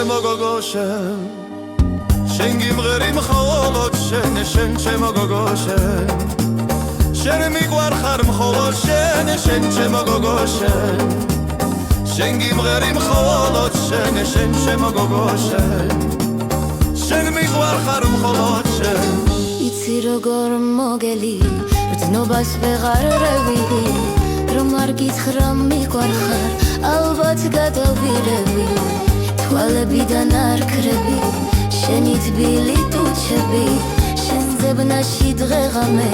ჩემო გოგოშე შენ გიმღერი მხოლოდ შენ შენ ჩემო გოგოშე შენ მიყვარხარ მხოლოდ შენ შენ ჩემო გოგოშე შენ გიმღერი მხოლოდ შენ შენ ჩემო გოგოშე შენ მიყვარხარ მხოლოდ შენ იცი როგორ მოგელი რძნობას ვეღარ რევი რომ არ გითხრა მიყვარხარ ალბათ გადავირევი თვალებიდან არ ქრები შენი თბილი ტუჩები შენ ზებნაში დღეღამე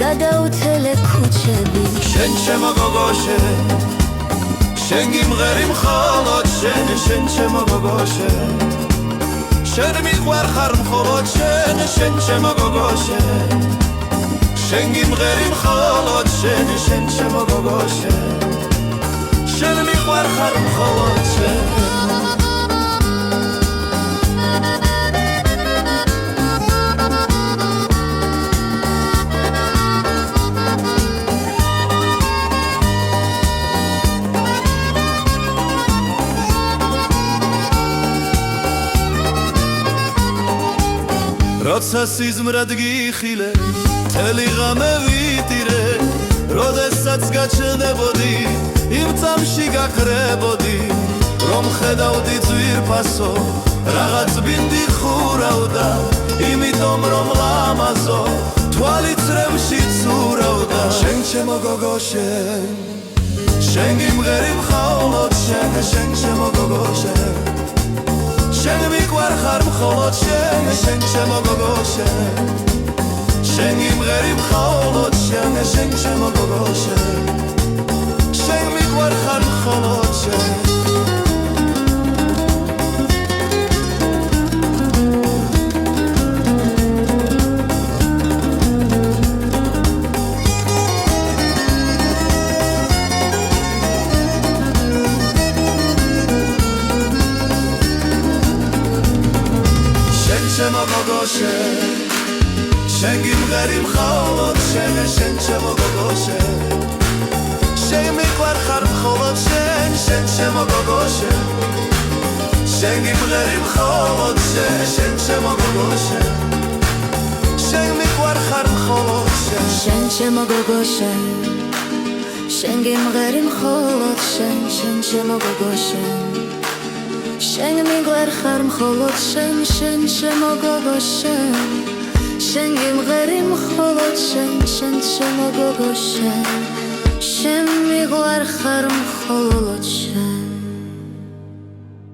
გადაუთელე ქუჩები შენ ჩემო გოგოშე შენ გიმღერი მხოლოდ შენ შენ ჩემო გოგოშე შენ მიყვარხარ მხოლოდ შენ შენ ჩემო გოგოშე შენ გიმღერი მხოლოდ შენ შენ ჩემო გოგოშე შენ მიყვარხარ მხოლოდ შენ როცა სიზმრად გიხილე მთელი ღამე ვიტირე როდესაც გაჩნდებოდი იმ წამში გაქრებოდი რომ ხედავდი ძვირფასო რაღაც ბინდი ხურავდა იმიტომ რომ ლამაზო თვალი წრემში ცურავდა შენ ჩემო გოგოშე შენ გიმღერი მხოლოდ შენ შენ ჩემო გოგოშე შენ მიყვარხარ მხოლოდ შენ შენ ჩემო გოგოშე შენ გიმღერი მხოლოდ შენ შენ ჩემო გოგოშე შენ მიყვარხარ მხოლოდ შენ ჩემო გოგოშე შენ გიმღერი მხოლოდ შენ შენ ჩემო გოგოშე შენ მიყვარხარ მხოლოდ შენ შენ ჩემო გოგოშე შენ გიმღერი მხოლოდ შენ შენ ჩემო გოგოშე შენ მიყვარხარ მხოლოდ შენ შენ ჩემო გოგოშე შენ გიმღერი მხოლოდ შენ შენ ჩემო გოგოშე შენ მიყვარხარ მხოლოდ შენ შენ ჩემო გოგოშე შენ გიმღერი მხოლოდ შენ შენ ჩემო გოგოშე შენ მიყვარხარ მხოლოდ შენ